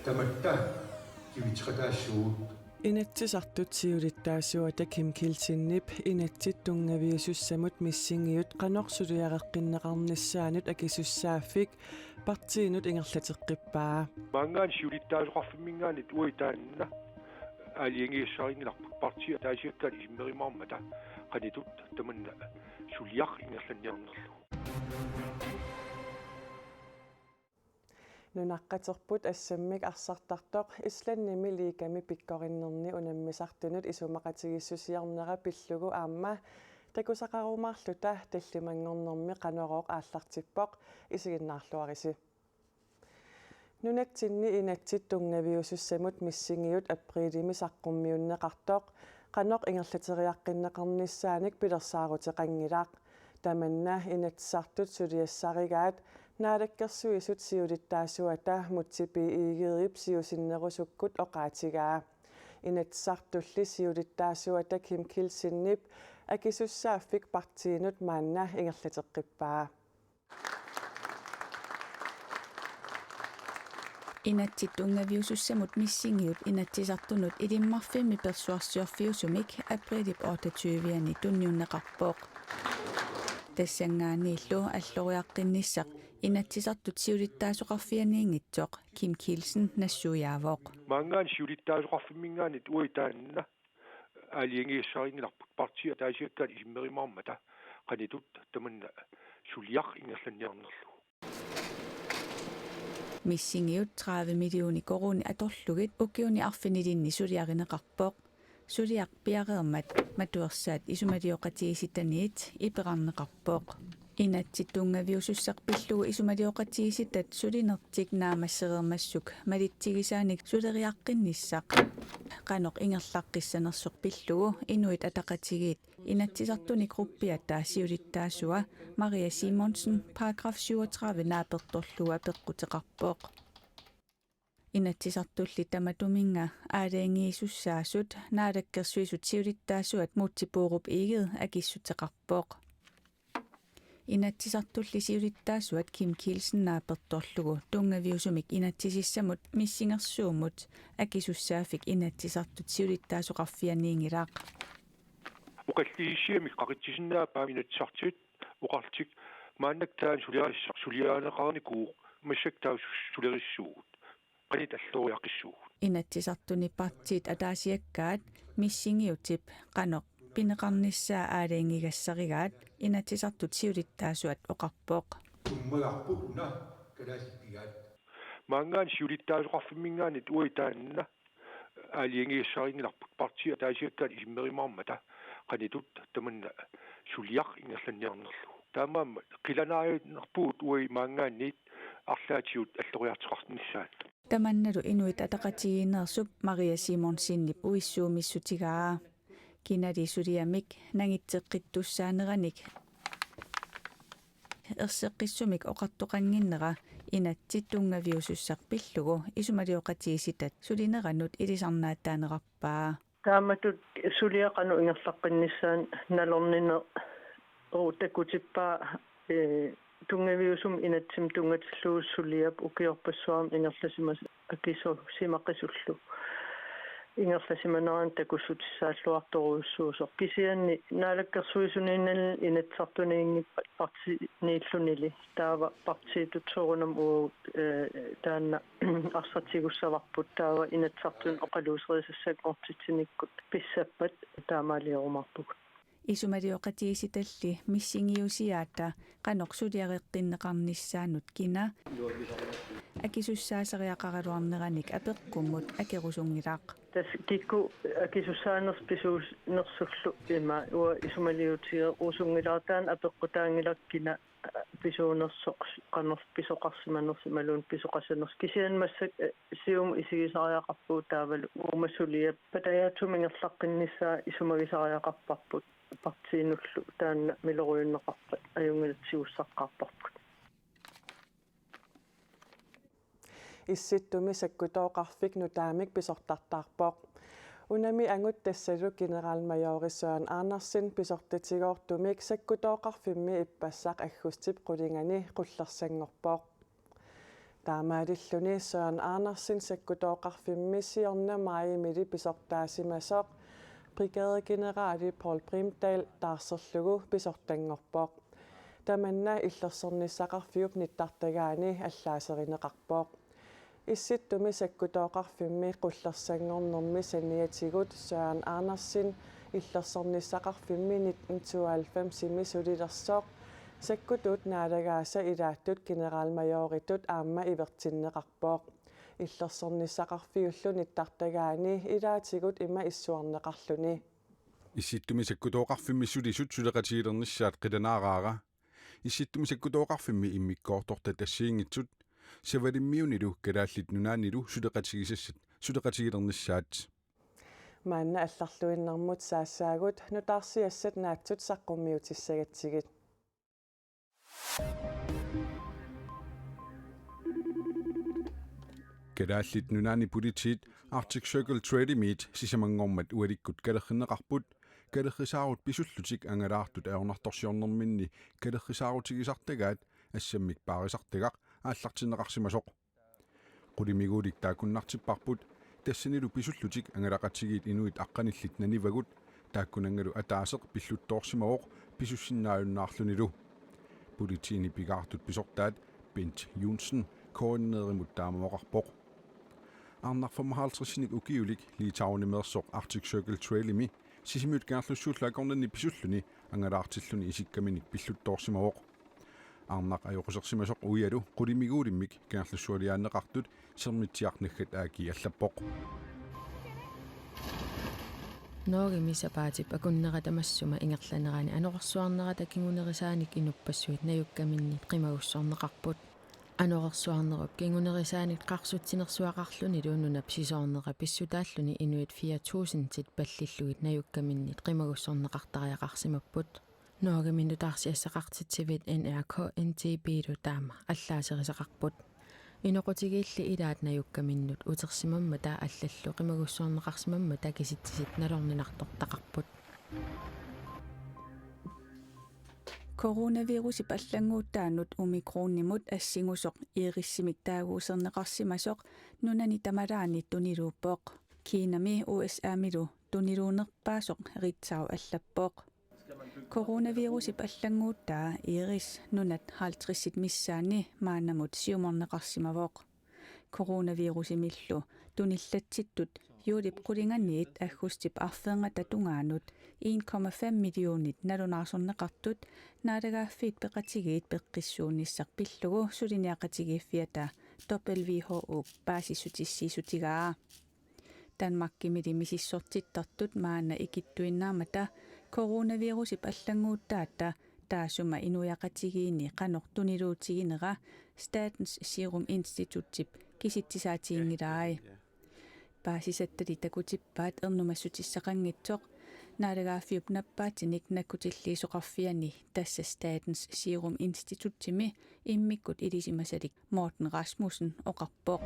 Tamatta kivitqataassugut Inatsisartut siulittaasuata Kim Kilsinnip inatsittungaviusussamut missingiut qanorsuliaqeqqinneqarnissaanut akisussaaffik partiinut ingerlateqqippaa Mangaan siulittaasuqarfimmingaanit uitaanna aliengiissarinngilarput partia taasiakkaat isimerimaarmata qanitut tamanna suliaq ingerlanniarnerlu nunaqqaterput assammik arsartartoq islannimi liikami pikkorinnerni unammisartunut isumaqatigissusiarnera pillugu aamma takusaqarumaarluta tallimangornermi qanorooq aallartippoq isiginnaarluarisi nunatsinni inatsittungaviusussamut missingiut apriilimi saqqummiunneqartoq qanoq ingerlateriaqqinneqarnissaanik pilersaarutеqангилаaq tamanna inatsartut suliassarigaat naadakkersuisut siulittaasuata mutsipi iigeriip siusinnerusukkut oqaatigaa inatsartulli siulittaasuata Kim Kilsinnip akisussaaffik partiinut maanna ingerlateqqippaa Inatsittungaviusussamut missingiut inatsisartunut ilimmarfimmi persuarsiorfiusumik aprilip 28 tunniunneqarpooq тассангааннииллу аллориаққинниссақ inatsisartut siulittaasuqarfianiingitsoq Kim Kilsen нассуяавоқ Mangaan siulittaasuqarfimmingaanit uitaanna aliengiissarinngilarput partia taasiakkaat isimerimaarmata qanitut tamanna suliaq ingerlanniarnerlu миссингиут 30 миллиони корууни аторлугит укиуни арфинилинни сулиариneqarpooq сулиақ пиареермат матуерсаат исумалиоқатигиситаниит иперарнеқарпооқ inatsittungaviusussaq pillugu исумалиоқатигиситат сулинертик наамассереермассук малитсигисааник сулериаққиннissaq qanoq ingerlaqqissanersoq pillugu inuit ataqatigit inatsisartuni gruppiata siulittaasua Maria Simonsen paragraf 37 naapertorluga peqqutеqarpooq inatsisartulli tamatuminga aalaangiisussaasut naalakkersuisut siulittaasuat muutsipuurup iiged akissutеqarpooq inatsisartulli siulittaasuat Kim Kilsen naapertorlugu tungaviusumik inatsisissamut missingersuumut akisussaaffik inatsisartut siulittaasuqarfianiingilaaq uqalligissiamik qaqitsisinnaappaa inatsartit uqartik maannaktaan suliaaneqarnikuu massaktaa sulerissuugut qanit alloriaqissuugut inatsisartuni partiit ataasiakkaat missingiutip qanoq pineqarnissaa aalaangigassarigaat inatsisartut siulittaasuat oqarpooq tummagarputna kalaasipigaat Mangaan siulittaasuqarfimmingaanit uitaanna aliengiissarinngilarput partia taasiakkaat isimerimaarmata qanitut tamanna suliaq ingerlanniarnerlu taamaamma qilanaarinerpuut ui maangaanniit арлаатиут аллориартеқарнissaat таманналу инуит атақатигиинерсуп Maria Simonsinnip уиссуумиссутигаа кинали сулиамик нагитсеққиттуссаанераник ерсеққиссумик оқартоқангиннера inatsittungaviusussaq pillugu исумалиоқатигиситат сулинеранут илисарнааттаанеқарпаа тааматут сулиақану ингерлаққиннissaан налорнина такутиппаа tungaviusum inatsim tungatilluu suliap ukiorpassuam ingerlasima akiso simaqqisullu ingerlasimanaraan takussutissaalluartoruussuusoq kisianni naalakkersuisuniinal inatsartuniingippa partiniillunili taava partiitutsorunam uu taanna arsatsigussavarput taava inatsartun oqaluuserisassaq ortitsinikkut pissappat taamaaliurumarpuk исумалиоқатигиситалли миссингиусиаата qanoq suliareqqinneqarnissaanut kina акисуссаасариақаралуарнераник апеққуммут акерусунгилаақ тас кикку акисуссаанерс писуунерсуллу има уа исумалиутиге усунгилаартаан апеққутаангилаккина писуунерсоқ qannerс писоқарсиманерс малуун писоқассанерс кисианмассак сиум исигисариақарпуу таавал уумассулиап патаяатсумингерлаққиннissaа исумагисариақарпарпут партиинуллу таанна милоруйуннеқарпат аюнгилатсигуссаққарпарпут исситтуми саккутооқарфик нутаамик писортартаарпоқ унами ангут тассалу генералмайори Søren Andersen писортитигоортумик саккутооқарфимми иппассақ аггустип қулингани қуллерсангорпоқ Taamaadilluni Søren Andersen sekkutoqarfimmisiornamaayimili pisortaasimasoq brigadegenerali Paul Brimdal taarserlugu pisortangorpoq. Tamanna illersornissaqarfiup nittartagaani allaaserneqarpoq. Issittumi sekkutoqarfimmi qullersangornermi saniatigut Søren Andersen illersornissaqarfimmi 1992 sulilersoq sekkutut naalagaasa ilaattut generalmajoritut aamma ivertinneqarpoq. Illersornissaqarfiullu nittartagaani ilaatigut ima issuarneqarluni. Issittumi sekkutoqarfimmissulisut suleqatigilernissaat qilanaaraara. Issittumi sekkutoqarfimmi immikkoortorta tassiingitsut savalimmiunilu kalaallit nunaanilu suleqatigilernissaat. Maanna allarluinnermut saassaagut nutaarsiassat naatsut saqqummiutissagatigit. Kalaallit nunaani politiit Arctic Circle Trade Meet sisamangormat ualikkut kalerrineqarput kalerrisaarut pisullutik angalaartut aornartorsiornerminni kalerrisaarutigisartagaat assammik paarisartagaq aallartinneqarsimasoq qulimiguulik taakunnartipparput тассанилу писуллутик ангалақатсигиит инуит аққаниллит нанивагут тааккунангалу атааасеқ пиллутторсимавоқ писуссиннааюннаарлунилу политиини пигаартут писортаат Bent Johnsen координееримут таамамоқарпоқ арнарфамахаалтрисник укиулик литаунимерсоқ Arctic Circle Trail-ими сисимиут каарлуссууллаакорнанни писуллуни ангалаартиллуни исиккаминик пиллутторсимавоқ арнақ ajorusерсимасоқ уиалу қулимигуулиммик каарлуссуалиааннеқартут сермитсиарнаггат ааки аллаппоқ Noorimisapaatip akunneratamassuma ingerlanerani anorersuarnerata kingunerisaanik inupassuit najukkaminniit qimagussorneqarput anorersuarnerup kingunerisaanik qarsuttinersuaqarluni luununap sisoornera pissutaalluni inuit 4000-tit pallilluit najukkaminniit qimagussorneqartariaqarsimapput nooriminnutaarsiassaqartitsivit NRK NTB-lu taama allaaserisaqarput inoqutigiilli ilaat najukkaminut utersimamma taa allallu qimagussuarneqarsimamma takisittisit nalorninartortaqarput Coronavirusi pallanguuttaanut omikroonnimut assingusoq iirissimik taaguuserneqarsimasoq nunani tamalaani tuniluuppoq Kiinami USA-milu tuniluunerpaasoq ritsau allappoq Coronavirusi pallanguuttaa iiris nunat 50 missaani maanamut siumorneqarsimavoq Coronavirusi millu tunillatsittut juulip qulinganiit aggustip arfeenqata tungaanut 1,5 millionit nalunarsorneqartut naalagaaffiit peqatigiit peqqissuunissaq pillugu suliniaqatigiiffiata WHO paasissutissiisutigaa Danmarkimili misissortittartut maana ikittuinnaamata Coronavirusi pallanguuttaatta taasuma inuyaqatigiini qanortuniluutiginera Statens Serum Institutip kisittisaatiingilaai paasisattali takutippaat ernumassutissaqangitsoq naalagaaffiup nappaatinik nakkutilliisoqarfiani tassa Statens Serum Institutimi immikkut ilisimasalik Morten Rasmussen oqarpoq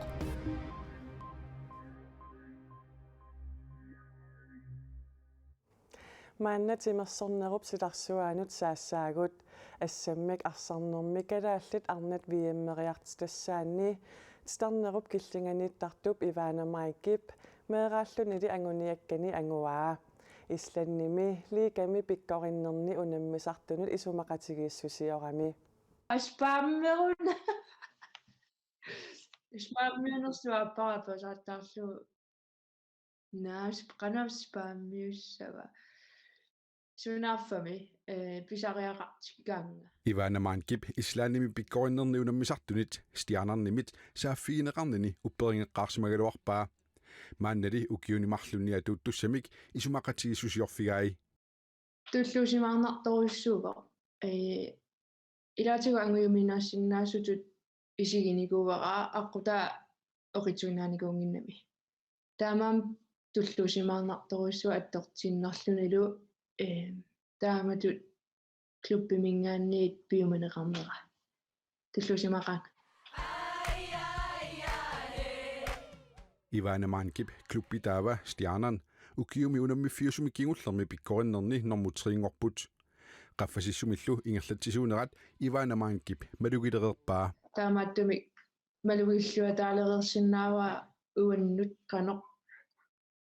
Maanna timersornerup silarsuaanut saassaagut assammik arsornermi kalaallit arnat viimmeriartistassaanni starnerup killinganiittartup Ivana Maikip meeraallunili anguniakkani anguaa Islannimi liigami pikkorinnerni unammisartunut isumaqatigiissusiorami Aspammerun Spammernersuapparapasaattaarlu naas qanavspammiussava Sunaffami pisariaqartikkaanga Ivana Maikip Islannimi pikkorinnerni unammisartunit stianarnimit saaffigineqarnini upperingeqqaarsimagaluarpaa maannali ukiunimarlunnia tuuttussamik isumaqatigissusiorfigai tulluusimaarnartoruissuuva ilaatigu anguyuminaassinnaassutut isiginikuuvara aqutaa oqitsuinaanikuunginnami taamaam tulluusimaarnartoruissua attortinnerlunilu taamatut klubbimingaanniit piumaneqarnera tulluusimaqaanga Ivana Maikip klubbitaava stianan ukiumi unammifiusumi kingullermi pikkorinnerni normutriingorput qaffasissumillu ingerlatsisuunerat Ivana Maikip malugilererpaa taamaattumi малуиллуа таалерерсиннаава уаннут канеқ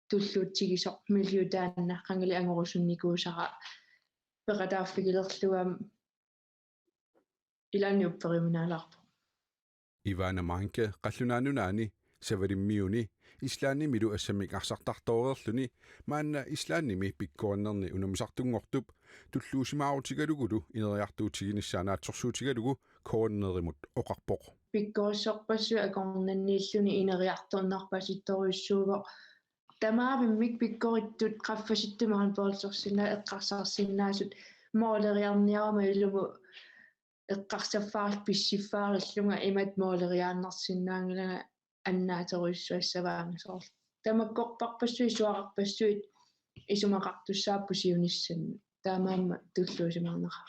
туллуутсигисоқ миллиутаанна қангали ангорусунникуусара пеқатааффигилерлуам иланиуппериминаалаарпо Ивана Манке қаллунаанунаани савалиммиуни ислаанними ассамик арсартарторерлүни маанна ислаанними пиккуаннерни унамисартунгортуп туллуусимаарутигалугулу инериартуутигиниссаанаатсорсуутигалугу коорнеримут оқарпоқ пиккоорсорпассу акорнаннииллуни инериарторнарпаситторуйссуувоқ тамаавиммик пиккориттут қаффаситтумаан поолсорсинаа эққарсаарсиннаасут моолериарниарама илуму эққарсаффаарл писсиффаарллунга имат моолериааннарсиннаангилага аннаатеруйссуассаваангасоор тамаккорпарпассуи суақарпассуит исумақартуссааппу сиунissannu таамаама туллуусимаарнера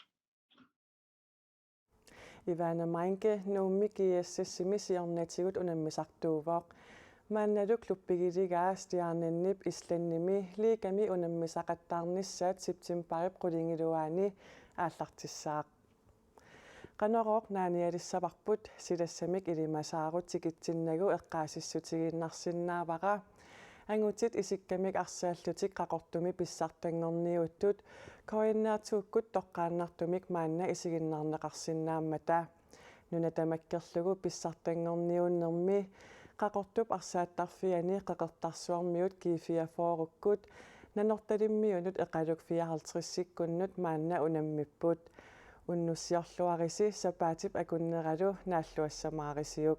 Ivana Manke nuummikieссассимисиорнатигут унаммисартуувоқ маанналу клуппигилигаа стиарнаннип исланними ликами унаммисақаттаарниссаат септембарип қулингилуаани ааллартиссаақ qanoroq naanialissavарпут силассамик илимасаарут тикитсиннагу эққаасиссутигииннарсиннаавара ангутит исиккамик арсааллутик qaqortumi писсартангорниуттут коиннаатууккут тоққааннартумик маанна исигиннарнеқарсиннааммата нунатамаккерлугу писсартангорниуннэрми qaqortup арсааттарфиани qeqertarsuarmiut kiifiafoorukкут нанорталиммиунут эқалук 54-сиккуннут маанна унаммиппут уннуссиорлуариси сапаатип акуннералу нааллуассамаарисиук